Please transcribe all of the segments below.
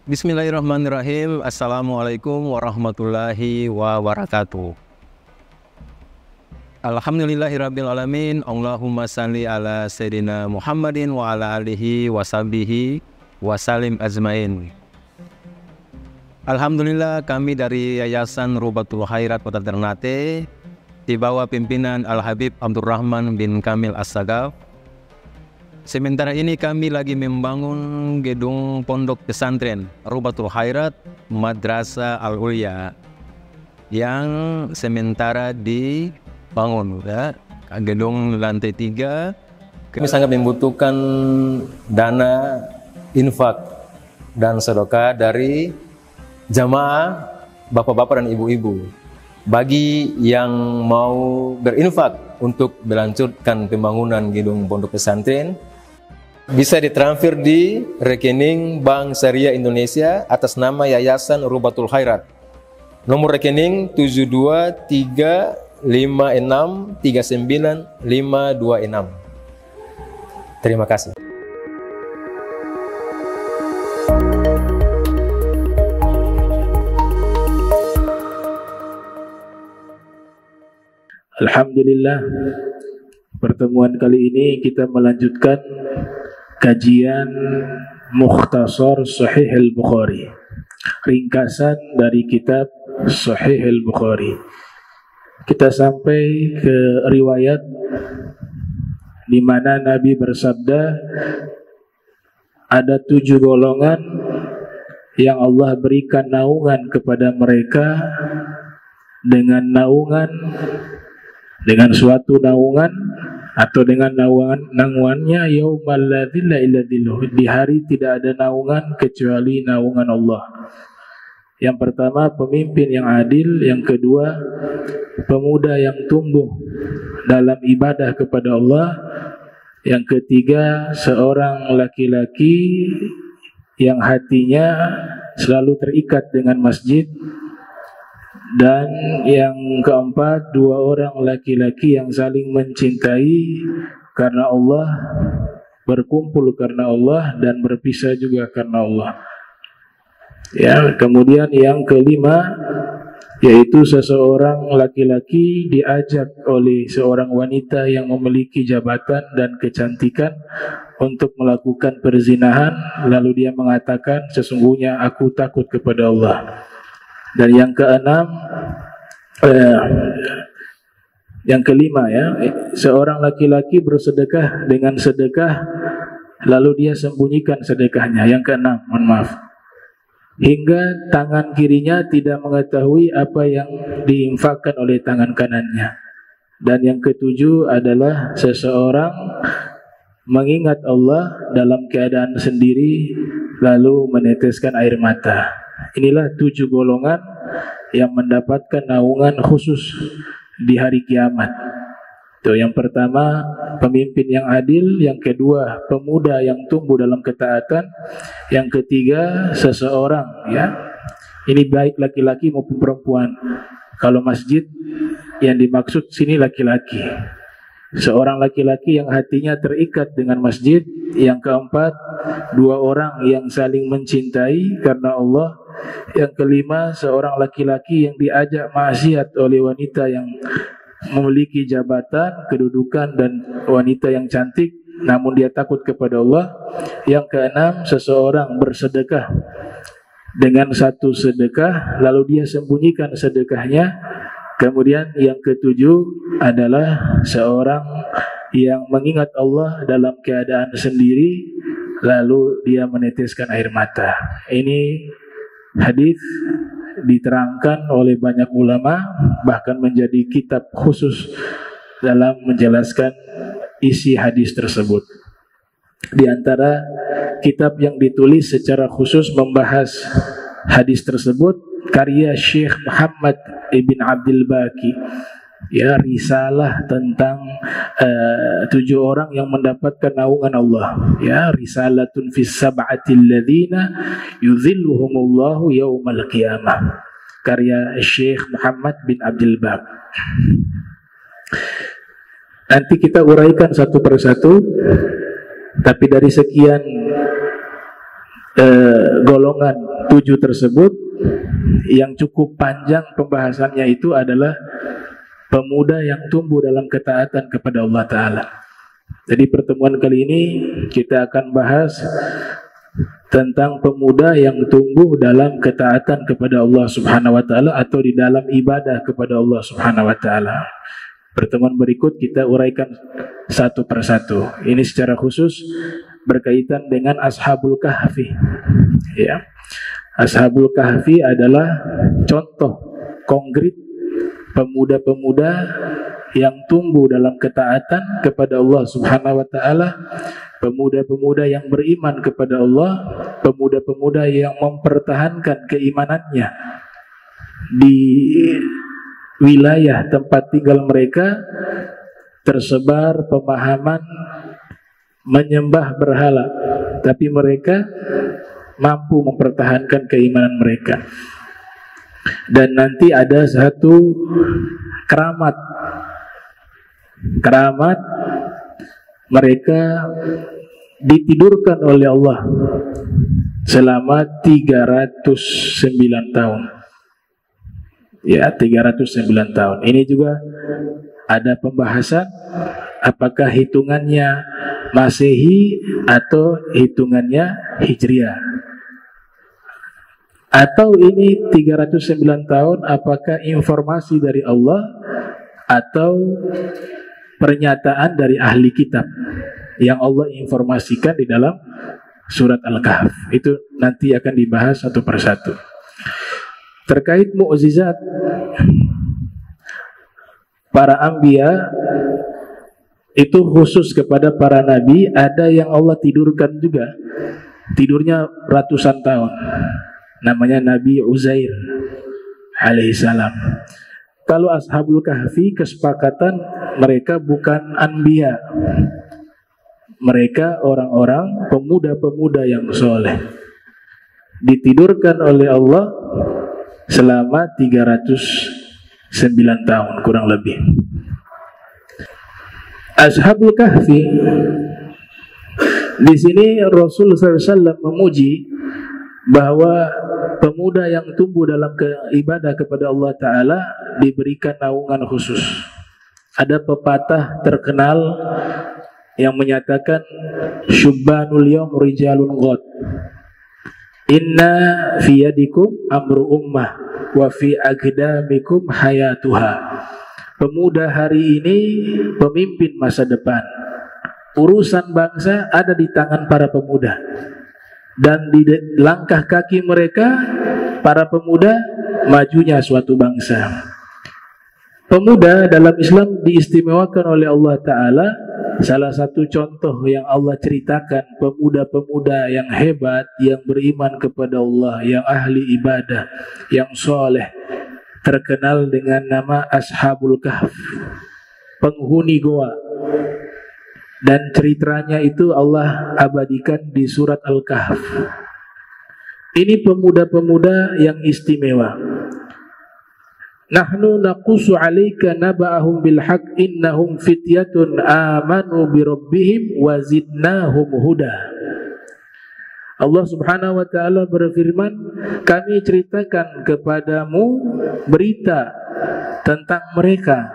Bismillahirrahmanirrahim. Assalamualaikum warahmatullahi wabarakatuh. Alhamdulillahirrabbilalamin. Allahumma salli ala Sayyidina Muhammadin wa ala alihi wa sahbihi wa salim azmain. Alhamdulillah, kami dari Yayasan Rubatul Khairat Kota Ternate di bawah pimpinan Al-Habib Abdurrahman bin Kamil As-Sagaf. Sementara ini kami lagi membangun gedung pondok pesantren Rubatul Khairat Madrasah Al-Ulya yang sementara dibangun, ya. Gedung lantai 3. Kami sangat membutuhkan dana infak dan sedekah dari jamaah bapak-bapak dan ibu-ibu. Bagi yang mau berinfak untuk melanjutkan pembangunan gedung pondok pesantren, bisa ditransfer di rekening Bank Syariah Indonesia atas nama Yayasan Rubatul Khairat. Nomor rekening 7235639526. Terima kasih. Alhamdulillah, pertemuan kali ini kita melanjutkan kajian Mukhtasar Sahih Al-Bukhari, ringkasan dari kitab Sahih Al-Bukhari. Kita sampai ke riwayat di mana Nabi bersabda, ada 7 golongan yang Allah berikan naungan kepada mereka dengan suatu naungan atau dengan naungannya yaumal la dhilla illa dhilluh, di hari tidak ada naungan kecuali naungan Allah. Yang pertama, pemimpin yang adil. Yang kedua, pemuda yang tumbuh dalam ibadah kepada Allah. Yang ketiga, seorang laki-laki yang hatinya selalu terikat dengan masjid. Dan yang keempat, 2 orang laki-laki yang saling mencintai karena Allah, berkumpul karena Allah, dan berpisah juga karena Allah. Ya, kemudian yang kelima, yaitu seseorang laki-laki diajak oleh seorang wanita yang memiliki jabatan dan kecantikan untuk melakukan perzinahan, lalu dia mengatakan, sesungguhnya aku takut kepada Allah. Dan yang keenam, yang kelima, ya, seorang laki-laki bersedekah dengan sedekah lalu dia sembunyikan sedekahnya. Yang keenam, mohon maaf, hingga tangan kirinya tidak mengetahui apa yang diinfakkan oleh tangan kanannya. Dan yang ketujuh adalah seseorang mengingat Allah dalam keadaan sendiri lalu meneteskan air mata. Inilah 7 golongan yang mendapatkan naungan khusus di hari kiamat. Itu yang pertama, pemimpin yang adil. Yang kedua, pemuda yang tumbuh dalam ketaatan. Yang ketiga, seseorang, ya, ini baik laki-laki maupun perempuan. Kalau masjid yang dimaksud sini laki-laki. Seorang laki-laki yang hatinya terikat dengan masjid. Yang keempat, 2 orang yang saling mencintai karena Allah. Yang kelima, seorang laki-laki yang diajak maksiat oleh wanita yang memiliki jabatan, kedudukan, dan wanita yang cantik, namun dia takut kepada Allah. Yang keenam, seseorang bersedekah dengan satu sedekah lalu dia sembunyikan sedekahnya. Kemudian yang ketujuh adalah seorang yang mengingat Allah dalam keadaan sendiri lalu dia meneteskan air mata. Ini hadis diterangkan oleh banyak ulama, bahkan menjadi kitab khusus dalam menjelaskan isi hadis tersebut. Di antara kitab yang ditulis secara khusus membahas hadis tersebut, karya Syekh Muhammad ibn Abdul Baqi, ya, risalah tentang 7 orang yang mendapatkan naungan Allah, ya, risalatun fis sab'atil ladzina yudhilluhumullahu yaumal qiyamah, karya Syekh Muhammad bin Abdul Baqi. Nanti kita uraikan satu persatu, tapi dari sekian golongan 7 tersebut yang cukup panjang pembahasannya itu adalah pemuda yang tumbuh dalam ketaatan kepada Allah Ta'ala. Jadi pertemuan kali ini kita akan bahas tentang pemuda yang tumbuh dalam ketaatan kepada Allah Subhanahu wa Ta'ala atau di dalam ibadah kepada Allah Subhanahu wa Ta'ala. Pertemuan berikut kita uraikan satu persatu. Ini secara khusus berkaitan dengan Ashabul Kahfi. Ya. Ashabul Kahfi adalah contoh konkret pemuda-pemuda yang tumbuh dalam ketaatan kepada Allah Subhanahu wa Ta'ala, pemuda-pemuda yang beriman kepada Allah, pemuda-pemuda yang mempertahankan keimanannya di wilayah tempat tinggal mereka tersebar pemahaman menyembah berhala, tapi mereka mampu mempertahankan keimanan mereka. Dan nanti ada satu keramat mereka ditidurkan oleh Allah selama 309 tahun. Ya, 309 tahun. Ini juga ada pembahasan apakah hitungannya Masehi atau hitungannya Hijriah. Atau ini 309 tahun apakah informasi dari Allah atau pernyataan dari ahli kitab yang Allah informasikan di dalam surat Al-Kahf. Itu nanti akan dibahas satu persatu. Terkait mukjizat para anbiya, itu khusus kepada para nabi. Ada yang Allah tidurkan juga, tidurnya ratusan tahun, namanya Nabi Uzair alaihissalam. Kalau Ashabul Kahfi kesepakatan mereka bukan anbiya, mereka orang-orang pemuda-pemuda yang soleh, ditidurkan oleh Allah selama 309 tahun kurang lebih. Ashabul Kahfi, di sini Rasul SAW memuji bahwa pemuda yang tumbuh dalam ibadah kepada Allah Ta'ala diberikan naungan khusus. Ada pepatah terkenal yang menyatakan syubbanul yawm rijalun ghad, inna fi yadikum amru ummah wa fi aqdamikum hayatuha. Pemuda hari ini pemimpin masa depan. Urusan bangsa ada di tangan para pemuda, dan di langkah kaki mereka para pemuda majunya suatu bangsa. Pemuda dalam Islam diistimewakan oleh Allah Ta'ala. Salah satu contoh yang Allah ceritakan, pemuda-pemuda yang hebat, yang beriman kepada Allah, yang ahli ibadah, yang soleh, terkenal dengan nama Ashabul Kahf, penghuni goa. Dan ceritanya itu Allah abadikan di surat Al-Kahf. Ini pemuda-pemuda yang istimewa. Nahnu naqussu 'alaika naba'ahum bil haqq innahum fityatun amanu bi rabbihim wa zidnahum huda. Allah Subhanahu wa Ta'ala berfirman, kami ceritakan kepadamu berita tentang mereka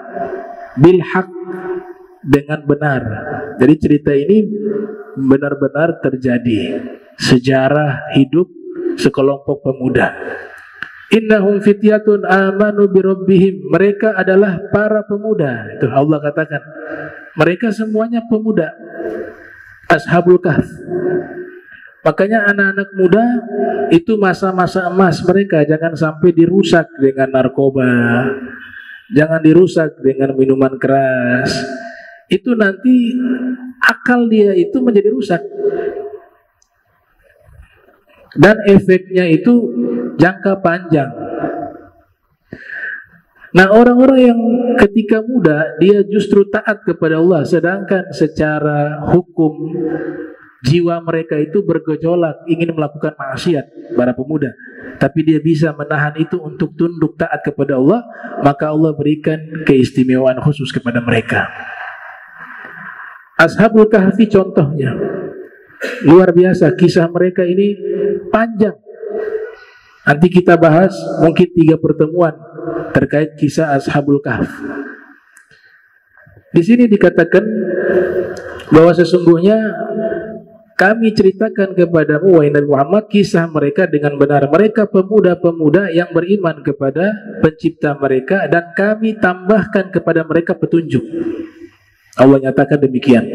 bil haqq, dengan benar. Jadi cerita ini benar-benar terjadi, sejarah hidup sekelompok pemuda. Innahum fityatun amanu bi rabbihim, mereka adalah para pemuda. Itu Allah katakan, mereka semuanya pemuda. Ashabul Kahf. Makanya anak-anak muda itu masa-masa emas mereka, jangan sampai dirusak dengan narkoba, jangan dirusak dengan minuman keras. Itu nanti akal dia itu menjadi rusak, dan efeknya itu jangka panjang. Nah, orang-orang yang ketika muda dia justru taat kepada Allah, sedangkan secara hukum jiwa mereka itu bergejolak, ingin melakukan maksiat, para pemuda, tapi dia bisa menahan itu untuk tunduk taat kepada Allah, maka Allah berikan keistimewaan khusus kepada mereka. Ashabul Kahfi contohnya luar biasa, kisah mereka ini panjang. Nanti kita bahas mungkin 3 pertemuan terkait kisah Ashabul Kahf. Di sini dikatakan bahwa sesungguhnya kami ceritakan kepadamu, wahai Nabi Muhammad, kisah mereka dengan benar. Mereka pemuda-pemuda yang beriman kepada pencipta mereka, dan kami tambahkan kepada mereka petunjuk. Allah nyatakan demikian.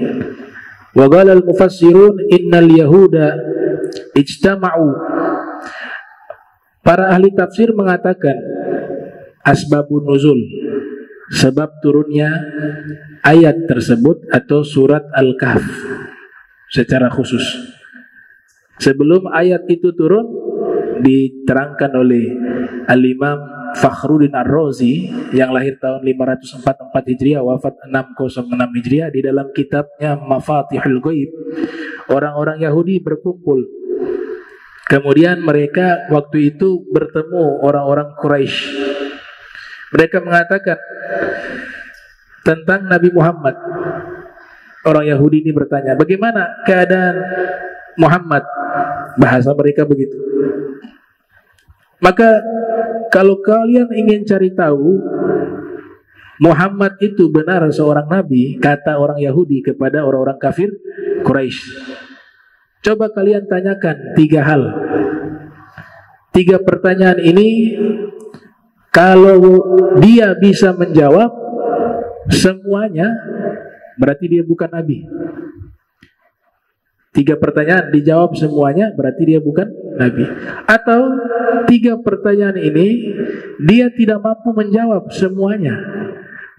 Wa qala al-mufassirun innal yahuda ijtama'u. Para ahli tafsir mengatakan asbabun nuzul, sebab turunnya ayat tersebut atau surat Al-Kahf secara khusus. Sebelum ayat itu turun, diterangkan oleh Al-Imam Fakhruddin Ar-Razi yang lahir tahun 544 Hijriah, wafat 606 Hijriah, di dalam kitabnya Mafatihul Ghaib. Orang-orang Yahudi berkumpul. Kemudian mereka waktu itu bertemu orang-orang Quraisy. Mereka mengatakan tentang Nabi Muhammad. Orang Yahudi ini bertanya, bagaimana keadaan Muhammad? Bahasa mereka begitu. Maka kalau kalian ingin cari tahu Muhammad itu benar seorang nabi, kata orang Yahudi kepada orang-orang kafir Quraisy, coba kalian tanyakan 3 hal. 3 pertanyaan ini, kalau dia bisa menjawab semuanya, berarti dia bukan nabi. 3 pertanyaan dijawab semuanya, berarti dia bukan nabi. Atau 3 pertanyaan ini dia tidak mampu menjawab semuanya,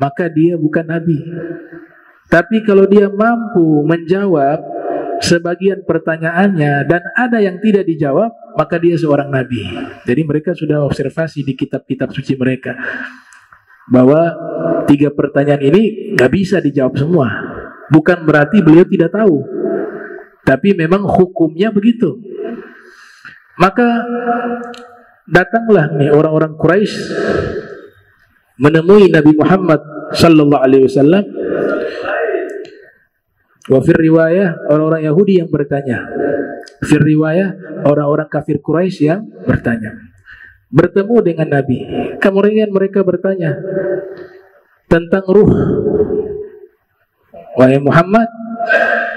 maka dia bukan nabi. Tapi kalau dia mampu menjawab sebagian pertanyaannya dan ada yang tidak dijawab, maka dia seorang nabi. Jadi mereka sudah observasi di kitab-kitab suci mereka bahwa 3 pertanyaan ini gak bisa dijawab semua. Bukan berarti beliau tidak tahu, tapi memang hukumnya begitu. Maka datanglah nih orang-orang Quraisy menemui Nabi Muhammad sallallahu alaihi wasallam. Wa fir riwayah, orang-orang Yahudi yang bertanya. Fir riwayah, orang-orang kafir Quraisy yang bertanya. Bertemu dengan Nabi. Kemudian mereka bertanya tentang ruh. Wahai Muhammad,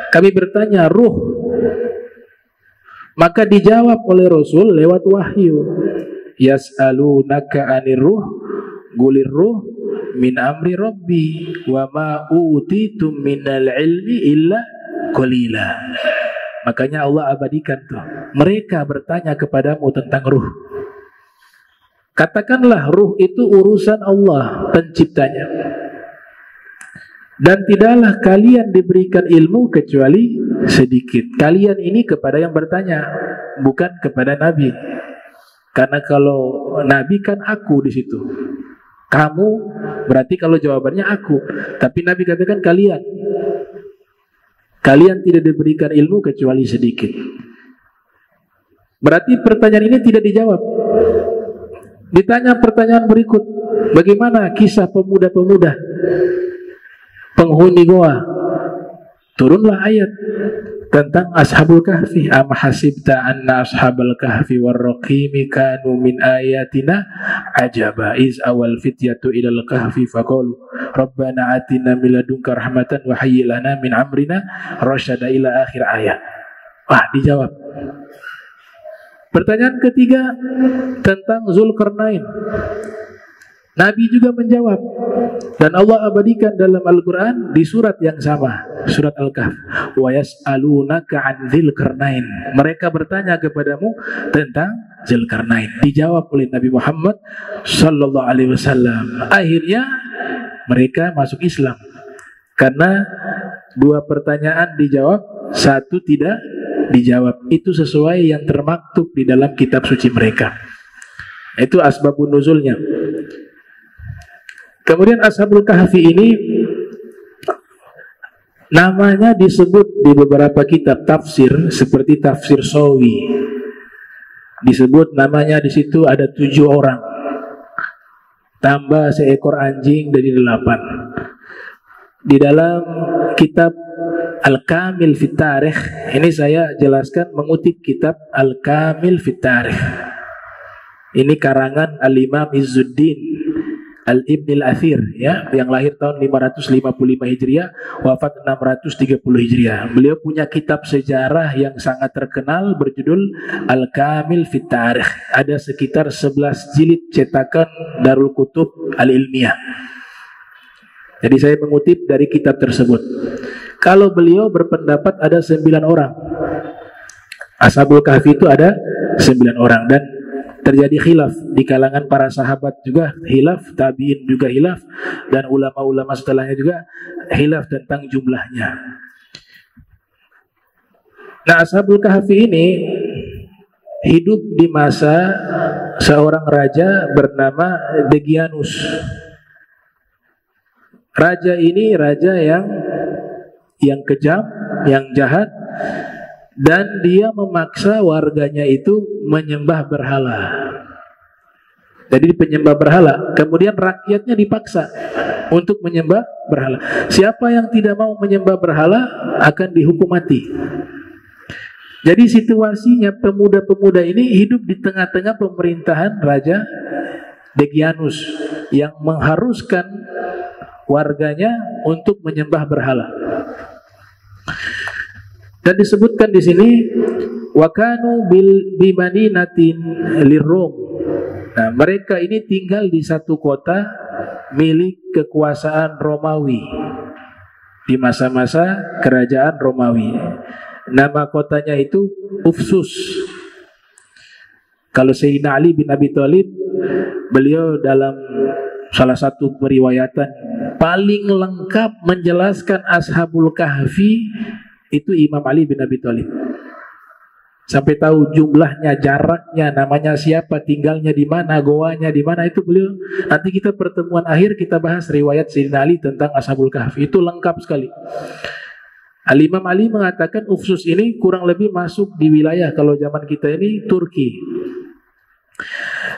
kami bertanya ruh. Maka dijawab oleh Rasul lewat wahyu. Yas'alunaka 'anir ruh, gulir ruh min amri rabbi wa ma utitum minal ilmi illa qalila. Makanya Allah abadikan tuh. Mereka bertanya kepadamu tentang ruh. Katakanlah ruh itu urusan Allah penciptanya. Dan tidaklah kalian diberikan ilmu kecuali sedikit. Kalian ini kepada yang bertanya, bukan kepada Nabi. Karena kalau Nabi kan aku di situ. Kamu berarti kalau jawabannya aku. Tapi Nabi katakan kalian. Kalian tidak diberikan ilmu kecuali sedikit. Berarti pertanyaan ini tidak dijawab. Ditanya pertanyaan berikut, bagaimana kisah pemuda-pemuda penghuni goa? Turunlah ayat tentang Ashabul Kahfi. Am hasibta anna ashabal kahfi warraqimi kanu min ayatina ajaba iz awal fityatu ilal kahfi faqalu rabbana atina min ladunka rahmatan wa hayyi lana min amrina rasyada, ila akhir ayat. Wah, dijawab. Pertanyaan ketiga tentang Zulkarnain. Nabi juga menjawab, dan Allah abadikan dalam Al-Quran di surat yang sama, surat Al-Kahf. Wa yas'alunaka 'an Dzulkarnain. Mereka bertanya kepadamu tentang Dzulkarnain. Dijawab oleh Nabi Muhammad sallallahu alaihi wasallam. Akhirnya mereka masuk Islam karena 2 pertanyaan dijawab, 1 tidak dijawab. Itu sesuai yang termaktub di dalam kitab suci mereka. Itu asbabun nuzulnya. Kemudian Ashabul Kahfi ini namanya disebut di beberapa kitab tafsir seperti tafsir Sawi. Disebut namanya di situ ada 7 orang. Tambah seekor anjing dari 8. Di dalam kitab Al-Kamil Fit Tarikh, ini saya jelaskan mengutip kitab Al-Kamil Fit Tarikh. Ini karangan Al-Imam Izzuddin Al-Ibn Al-Athir, ya, yang lahir tahun 555 Hijriah, wafat 630 Hijriah. Beliau punya kitab sejarah yang sangat terkenal berjudul Al-Kamil Fit Tarikh. Ada sekitar 11 jilid cetakan Darul Kutub Al-Ilmiyah. Jadi saya mengutip dari kitab tersebut. Kalau beliau berpendapat ada 9 orang. Ashabul Kahfi itu ada 9 orang, dan terjadi khilaf di kalangan para sahabat juga khilaf, tabi'in juga khilaf, dan ulama-ulama setelahnya juga khilaf tentang jumlahnya. Nah, Ashabul Kahfi ini hidup di masa seorang raja bernama Degianus. Raja ini raja yang kejam, yang jahat, dan dia memaksa warganya itu menyembah berhala. Jadi penyembah berhala. Kemudian rakyatnya dipaksa untuk menyembah berhala. Siapa yang tidak mau menyembah berhala akan dihukum mati. Jadi situasinya pemuda-pemuda ini hidup di tengah-tengah pemerintahan Raja Degianus yang mengharuskan warganya untuk menyembah berhala. Dan disebutkan di sini wakanu bi madinatin lirum. Nah, mereka ini tinggal di satu kota milik kekuasaan Romawi di masa-masa kerajaan Romawi. Nama kotanya itu Ufsus. Kalau Sayyidina Ali bin Abi Thalib, beliau dalam salah satu periwayatan paling lengkap menjelaskan Ashabul Kahfi itu Imam Ali bin Abi Thalib. Sampai tahu jumlahnya, jaraknya, namanya siapa, tinggalnya di mana, goanya di mana, itu beliau. Nanti kita pertemuan akhir kita bahas riwayat Sayyidina Ali tentang Ashabul Kahfi. Itu lengkap sekali. Al-Imam Ali mengatakan Ufsus ini kurang lebih masuk di wilayah, kalau zaman kita ini, Turki.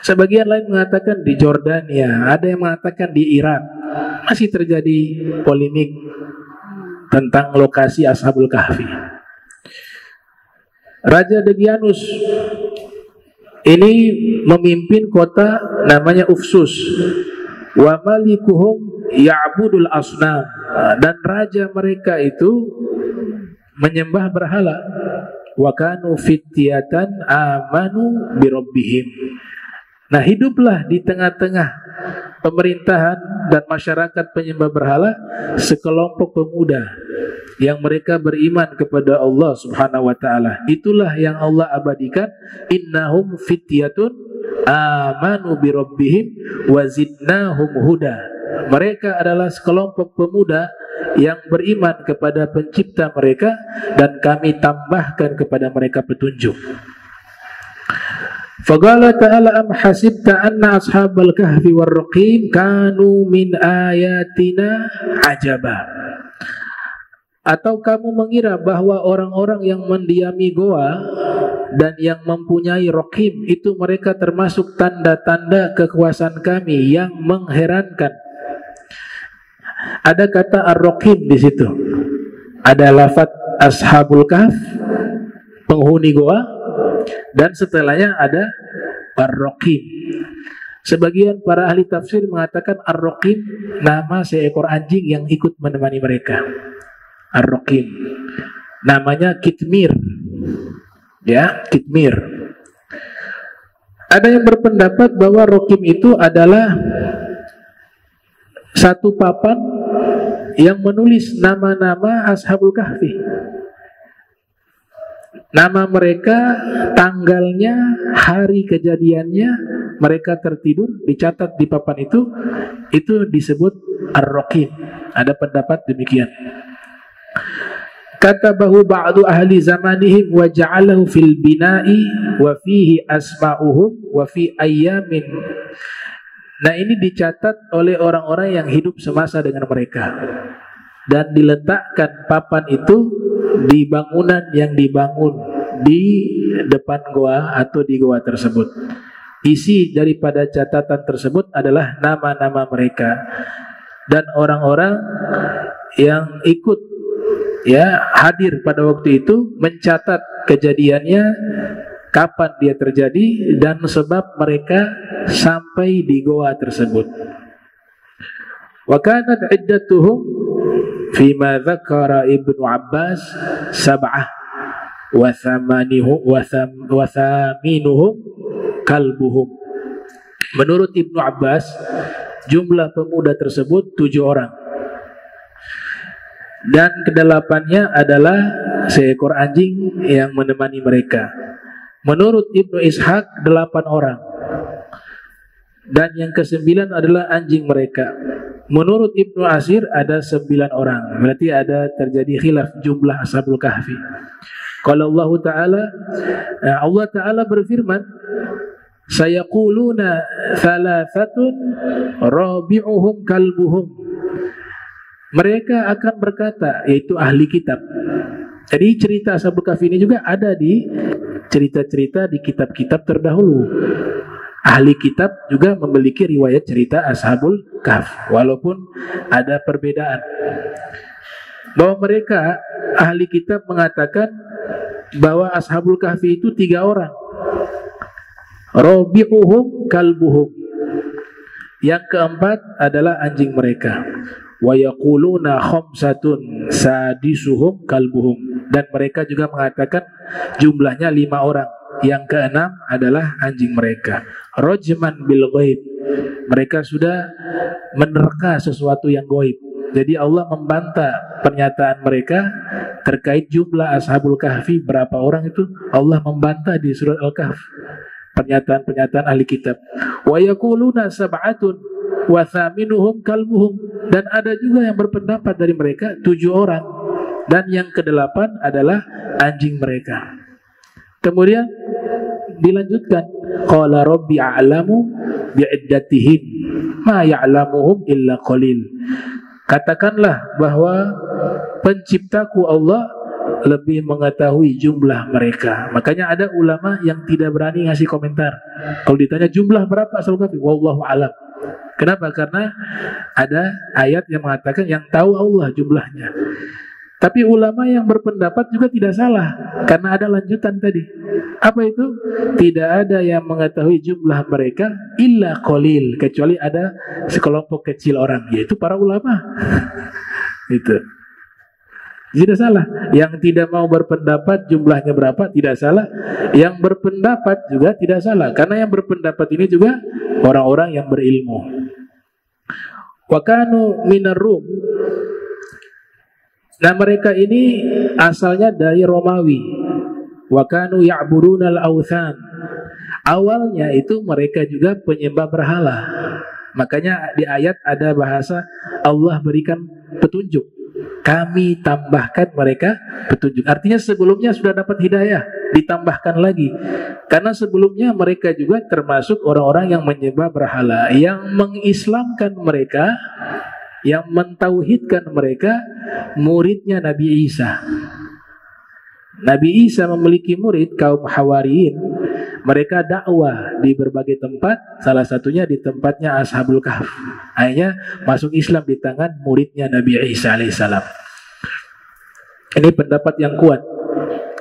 Sebagian lain mengatakan di Jordania, ada yang mengatakan di Irak. Masih terjadi polemik tentang lokasi Ashabul Kahfi. Raja Degianus ini memimpin kota namanya Ufsus. Wa malikuhum ya'budul asnam, dan raja mereka itu menyembah berhala. Wa kanu fityatan amanu bi rabbihim. Nah, hiduplah di tengah-tengah pemerintahan dan masyarakat penyembah berhala sekelompok pemuda yang mereka beriman kepada Allah Subhanahu wa taala. Itulah yang Allah abadikan, innahum fityatun amanu bi rabbihim wa zidnahum huda. Mereka adalah sekelompok pemuda yang beriman kepada pencipta mereka, dan kami tambahkan kepada mereka petunjuk. Faqala ta'ala am hasibta anna ashabal kahfi warraqim kanu min ayatina ajaba. Atau kamu mengira bahwa orang-orang yang mendiami goa dan yang mempunyai raqim itu mereka termasuk tanda-tanda kekuasaan kami yang mengherankan. Ada kata ar-raqim di situ. Ada lafaz ashabul kahf, penghuni goa, dan setelahnya ada ar-raqim. Sebagian para ahli tafsir mengatakan ar-raqim nama seekor anjing yang ikut menemani mereka. Ar-raqim namanya Kitmir, ya, Kitmir. Ada yang berpendapat bahwa raqim itu adalah satu papan yang menulis nama-nama Ashabul Kahfi. Nama mereka, tanggalnya, hari kejadiannya, mereka tertidur, dicatat di papan itu disebut ar-raqim. Ada pendapat demikian. Kata bahu ba'du ahli zamanihim wa ja'alahu fil bina'i wa fihi asma'uhum wa fi ayyamin. Nah, ini dicatat oleh orang-orang yang hidup semasa dengan mereka, dan diletakkan papan itu di bangunan yang dibangun di depan goa atau di goa tersebut. Isi daripada catatan tersebut adalah nama-nama mereka, dan orang-orang yang ikut, ya, hadir pada waktu itu mencatat kejadiannya kapan dia terjadi, dan sebab mereka sampai di goa tersebut. Wa kanat iddatuhum fima dzakara Ibnu Abbas sab'ah wa thaminuhum kalbuhum. Menurut Ibnu Abbas, jumlah pemuda tersebut 7 orang, dan kedelapannya adalah seekor anjing yang menemani mereka. Menurut Ibnu Ishaq 8 orang, dan yang ke-9 adalah anjing mereka. Menurut Ibnu Asir ada 9 orang. Berarti ada terjadi khilaf jumlah Ashabul Kahfi. Kalau Allah Ta'ala berfirman, sayaquluna thalathatun rabi'uhum kalbuhum. Mereka akan berkata, yaitu ahli kitab. Jadi cerita Ashabul Kahfi ini juga ada di cerita-cerita di kitab-kitab terdahulu. Ahli kitab juga memiliki riwayat cerita Ashabul Kahf, walaupun ada perbedaan. Bahwa mereka, ahli kitab mengatakan bahwa Ashabul Kahfi itu 3 orang. Rabi'uhum kalbuhum. Yang keempat adalah anjing mereka. Wa yaquluna khamsatun sadisuhum kalbuhum. Dan mereka juga mengatakan jumlahnya 5 orang. Yang keenam adalah anjing mereka. Rajman bil ghaib. Mereka sudah menerka sesuatu yang gaib. Jadi Allah membantah pernyataan mereka terkait jumlah Ashabul Kahfi berapa orang itu. Allah membantah di surat Al-Kahf pernyataan-pernyataan ahli kitab. Wa yaquluna sab'atun wa thaminuhum kalbuhum. Dan ada juga yang berpendapat dari mereka 7 orang, dan yang ke-8 adalah anjing mereka. Kemudian dilanjutkan, qala rabbi a'lamu bi'iddatihim ma ya'lamuhum illa qalil. Katakanlah bahwa penciptaku Allah lebih mengetahui jumlah mereka. Makanya ada ulama yang tidak berani ngasih komentar. Kalau ditanya jumlah berapa Ashabul Kahfi, wallahu a'lam. Kenapa? Karena ada ayat yang mengatakan yang tahu Allah jumlahnya. Tapi ulama yang berpendapat juga tidak salah, karena ada lanjutan tadi. Apa itu? Tidak ada yang mengetahui jumlah mereka illa qalil, kecuali ada sekelompok kecil orang, yaitu para ulama. Itu tidak salah. Yang tidak mau berpendapat jumlahnya berapa tidak salah. Yang berpendapat juga tidak salah, karena yang berpendapat ini juga orang-orang yang berilmu. Wa kanu minar Rum. Nah, mereka ini asalnya dari Romawi. Wa kanu ya'budunal awthan. Awalnya itu mereka juga penyembah berhala. Makanya di ayat ada bahasa Allah berikan petunjuk. Kami tambahkan mereka petunjuk. Artinya sebelumnya sudah dapat hidayah, ditambahkan lagi. Karena sebelumnya mereka juga termasuk orang-orang yang menyembah berhala, yang mengislamkan mereka, yang mentauhidkan mereka, muridnya Nabi Isa. Nabi Isa memiliki murid kaum Hawariyin. Mereka dakwah di berbagai tempat, salah satunya di tempatnya Ashabul Kahf. Akhirnya masuk Islam di tangan muridnya Nabi Isa alaihissalam. Ini pendapat yang kuat.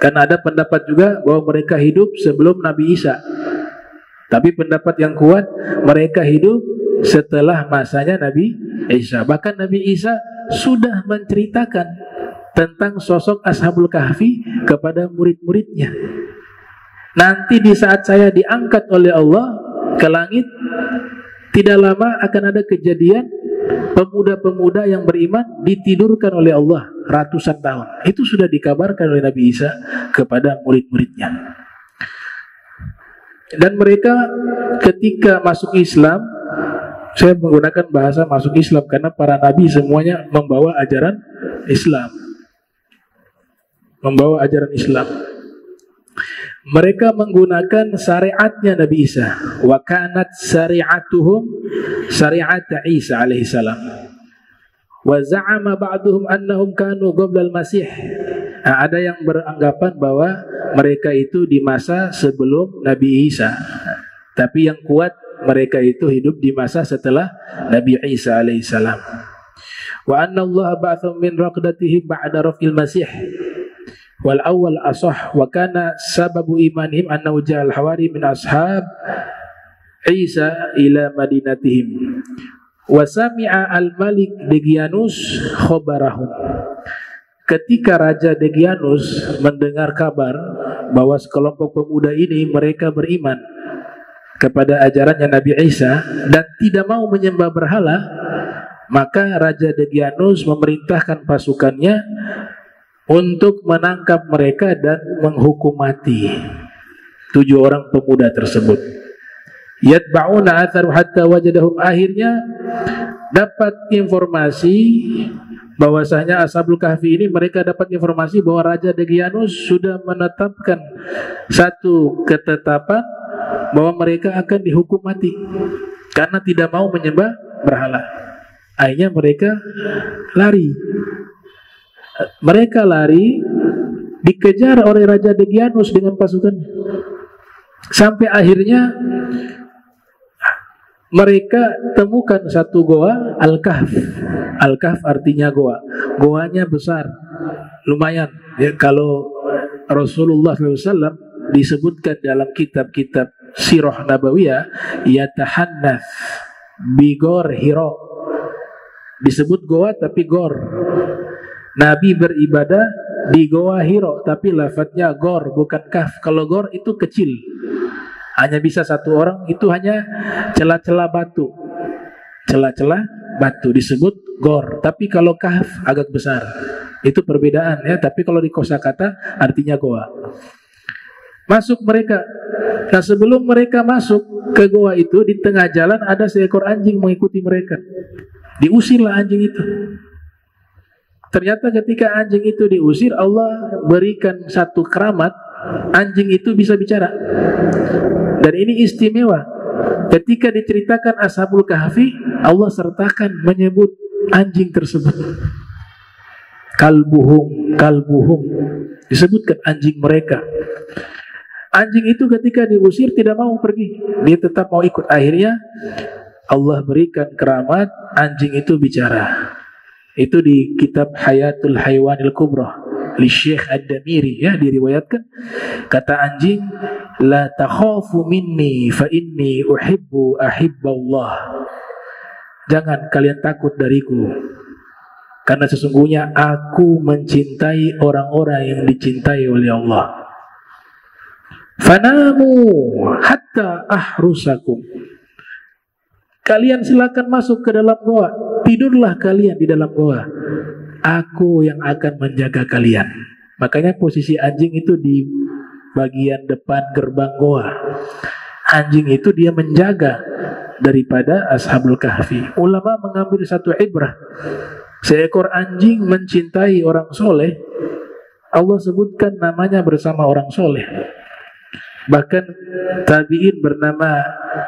Karena ada pendapat juga bahwa mereka hidup sebelum Nabi Isa. Tapi pendapat yang kuat, mereka hidup setelah masanya Nabi Isa. Bahkan Nabi Isa sudah menceritakan tentang sosok Ashabul Kahfi kepada murid-muridnya. Nanti di saat saya diangkat oleh Allah ke langit, tidak lama akan ada kejadian pemuda-pemuda yang beriman ditidurkan oleh Allah ratusan tahun. Itu sudah dikabarkan oleh Nabi Isa kepada murid-muridnya. Dan mereka ketika masuk Islam, saya menggunakan bahasa masuk Islam karena para nabi semuanya membawa ajaran Islam. Membawa ajaran Islam. Mereka menggunakan syariatnya Nabi Isa. Wa kanat syari'atuhum syari'at Isa alaihi salam. Wa za'ama ba'duhum annahum kanu qabla al-Masih. Nah, ada yang beranggapan bahwa mereka itu di masa sebelum Nabi Isa. Tapi yang kuat mereka itu hidup di masa setelah Nabi Isa alaihi salam. Wa anna Allah ba'athum min raqdatihim ba'da raf'il Masih. wal awwal asah wa kana sababu imanihim annahu ja'al hawari min ashab Isa ila madinatihim wa sami'a al-malik Degianus khobarahum. Ketika Raja Degianus mendengar kabar bahwa sekelompok pemuda ini mereka beriman kepada ajarannya Nabi Isa dan tidak mau menyembah berhala, maka Raja Degianus memerintahkan pasukannya untuk menangkap mereka dan menghukum mati 7 orang pemuda tersebut. Yatba'una atharu hatta wajadahum, akhirnya dapat informasi bahwasanya Ashabul Kahfi ini, mereka dapat informasi bahwa Raja Degianus sudah menetapkan satu ketetapan bahwa mereka akan dihukum mati karena tidak mau menyembah berhala. Akhirnya mereka lari. Mereka lari, dikejar oleh Raja Degianus dengan pasukannya. Sampai akhirnya mereka temukan satu goa, Al-Kahf. Al-Kahf artinya goa. Goanya besar, lumayan. Ya, kalau Rasulullah SAW disebutkan dalam kitab-kitab Sirah Nabawiyah, yatahannath bigor Hiro. Disebut goa tapi gor. Nabi beribadah di goa Hiro, tapi lafadznya gor bukan kaf. Kalau gor itu kecil, hanya bisa satu orang, itu hanya celah-celah batu. Celah-celah batu disebut gor. Tapi kalau kahf agak besar. Itu perbedaan ya. Tapi kalau di kosakata artinya goa. Masuk mereka. Nah, sebelum mereka masuk ke goa itu, di tengah jalan ada seekor anjing mengikuti mereka. Diusirlah anjing itu. Ternyata ketika anjing itu diusir, Allah berikan satu keramat, anjing itu bisa bicara. Dan ini istimewa. Ketika diceritakan Ashabul Kahfi, Allah sertakan menyebut anjing tersebut. Kalbuhum, kalbuhum. Disebutkan anjing mereka. Anjing itu ketika diusir tidak mau pergi. Dia tetap mau ikut. Akhirnya Allah berikan keramat, anjing itu bicara. Itu di kitab Hayatul Haywanil Kubra li Syekh Ad-Damiri, ya, diriwayatkan. Kata anjing, la takhafu minni fa inni uhibbu ahibballah. Jangan kalian takut dariku, karena sesungguhnya aku mencintai orang-orang yang dicintai oleh Allah. Fanamu hatta ahrusakum. Kalian silakan masuk ke dalam goa, tidurlah kalian di dalam goa. Aku yang akan menjaga kalian. Makanya posisi anjing itu di bagian depan gerbang goa. Anjing itu dia menjaga daripada Ashabul Kahfi. Ulama mengambil satu ibrah. Seekor anjing mencintai orang soleh, Allah sebutkan namanya bersama orang soleh. Bahkan tabi'in bernama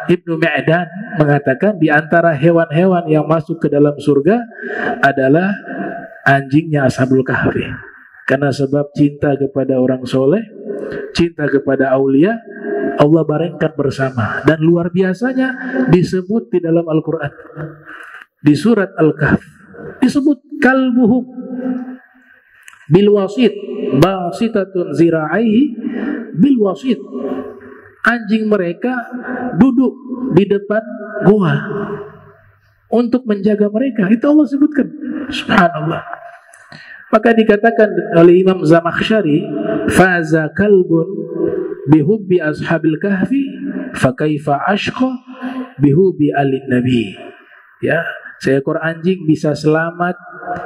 Ibnu Ma'dan mengatakan di antara hewan-hewan yang masuk ke dalam surga adalah anjingnya Ashabul Kahfi. Karena sebab cinta kepada orang soleh, cinta kepada aulia, Allah barengkan bersama. Dan luar biasanya disebut di dalam Al-Quran. Di surat Al-Kahf disebut kalbuhum bil wasit basitatun zira'aihi bil wasit. Anjing mereka duduk di depan gua untuk menjaga mereka. Itu Allah sebutkan. Subhanallah. Maka dikatakan oleh Imam Zamakhsyari, faza kalbun bihubbi ashabil kahfi fakaifa ashqa bihubbi alin nabi. Ya, seekor anjing bisa selamat,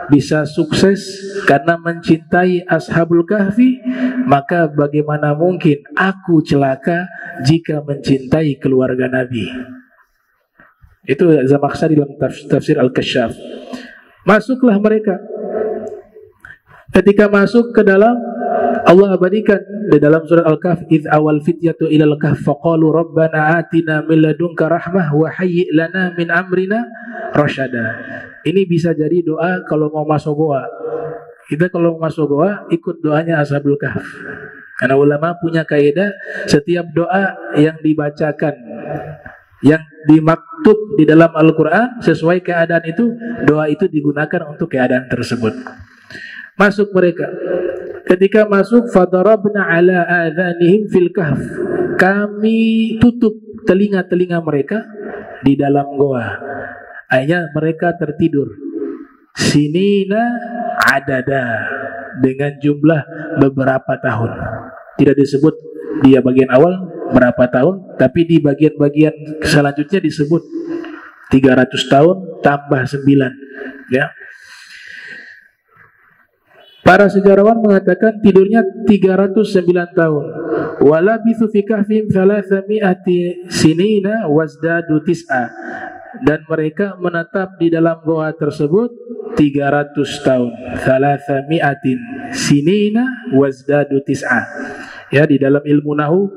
bisa sukses karena mencintai Ashabul Kahfi, maka bagaimana mungkin aku celaka jika mencintai keluarga Nabi. Itu Zamakhsyari dalam tafsir Al-Kasyaf. Masuklah mereka. Ketika masuk ke dalam, Allah abadikan di dalam surat Al-Kahf, idh awal fityatu ilal kahf faqalu rabbana atina min ladunka rahmah wa hayyi' lana min amrina rasyada. Ini bisa jadi doa kalau mau masuk goa. Kita kalau mau masuk goa ikut doanya Ashabul Kahf. Karena ulama punya kaidah, setiap doa yang dibacakan, yang dimaktub di dalam Al-Quran sesuai keadaan itu, doa itu digunakan untuk keadaan tersebut. Masuk mereka. ketika masuk fadarabna ala adhanihim fil kahf, kami tutup telinga-telinga mereka di dalam goa. Akhirnya mereka tertidur. Sinina adada, dengan jumlah beberapa tahun. Tidak disebut di bagian awal berapa tahun, tapi di bagian-bagian selanjutnya disebut 300 tahun tambah 9, ya. Para sejarawan mengatakan tidurnya 309 tahun. Walabithu fi kahfihim 300 sinina wazdadu tis'a. Dan mereka menetap di dalam goa tersebut 300 tahun. 300 sinina wazdadu tis'a. Ya, di dalam ilmu nahu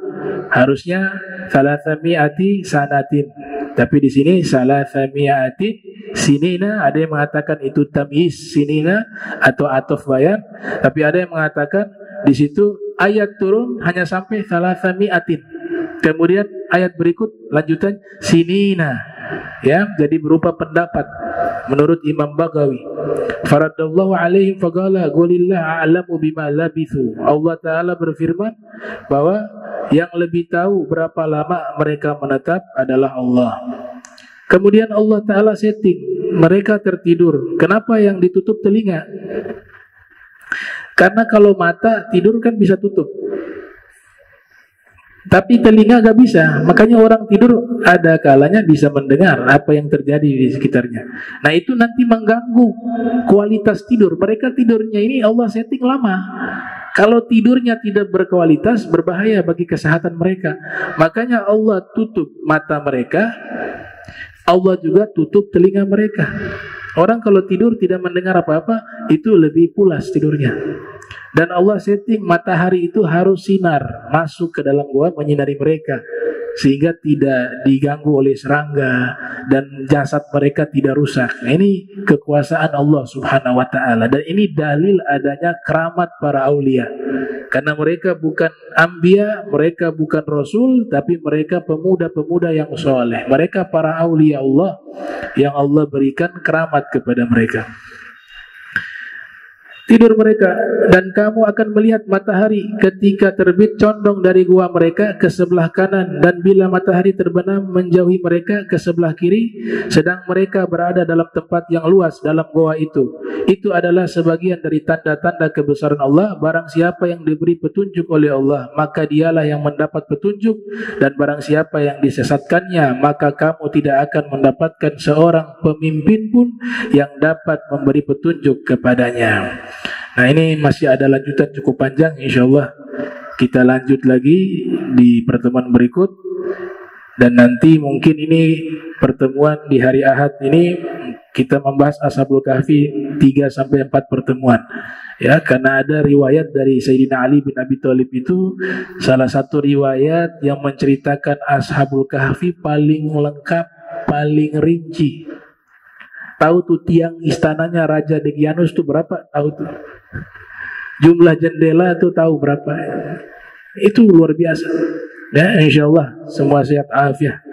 harusnya 300 sanatin. Tapi di sini 300 sinina, ada yang mengatakan itu tamyiz sinina atau atof bayan, tapi ada yang mengatakan di situ ayat turun hanya sampai 300. Kemudian ayat berikut lanjutan sinina, ya, jadi berupa pendapat menurut Imam Bagawi. Faradallahu alaihim faqala qulillahu a'lamu bima labithu. Allah Ta'ala berfirman bahwa yang lebih tahu berapa lama mereka menetap adalah Allah. Kemudian Allah Ta'ala setting, mereka tertidur. Kenapa yang ditutup telinga? Karena kalau mata tidur kan bisa tutup, tapi telinga gak bisa. Makanya orang tidur ada kalanya bisa mendengar apa yang terjadi di sekitarnya. Nah itu nanti mengganggu kualitas tidur. Mereka tidurnya ini Allah setting lama. Kalau tidurnya tidak berkualitas, berbahaya bagi kesehatan mereka. Makanya Allah tutup mata mereka, Allah juga tutup telinga mereka. Orang kalau tidur tidak mendengar apa-apa, itu lebih pulas tidurnya. Dan Allah setting matahari itu harus sinar masuk ke dalam gua menyinari mereka, sehingga tidak diganggu oleh serangga dan jasad mereka tidak rusak. Nah, ini kekuasaan Allah Subhanahu wa Ta'ala, dan ini dalil adanya keramat para aulia. Karena mereka bukan anbiya, mereka bukan rasul, tapi mereka pemuda-pemuda yang soleh. Mereka para aulia Allah yang Allah berikan keramat kepada mereka. Tidur mereka, dan kamu akan melihat matahari ketika terbit condong dari gua mereka ke sebelah kanan, dan bila matahari terbenam menjauhi mereka ke sebelah kiri, sedang mereka berada dalam tempat yang luas dalam gua itu. Itu adalah sebagian dari tanda-tanda kebesaran Allah. Barang siapa yang diberi petunjuk oleh Allah, maka dialah yang mendapat petunjuk, dan barang siapa yang disesatkannya, maka kamu tidak akan mendapatkan seorang pemimpin pun yang dapat memberi petunjuk kepadanya. Nah ini masih ada lanjutan cukup panjang, insyaallah kita lanjut lagi di pertemuan berikut. Dan nanti mungkin ini pertemuan di hari Ahad ini kita membahas Ashabul Kahfi 3-4 pertemuan, ya, karena ada riwayat dari Sayyidina Ali bin Abi Thalib, itu salah satu riwayat yang menceritakan Ashabul Kahfi paling lengkap, paling rinci. Tahu tuh tiang istananya Raja Degianus itu berapa? Tahu tuh. Jumlah jendela tuh tahu berapa? Itu luar biasa. Ya, insyaallah semua sehat afiat.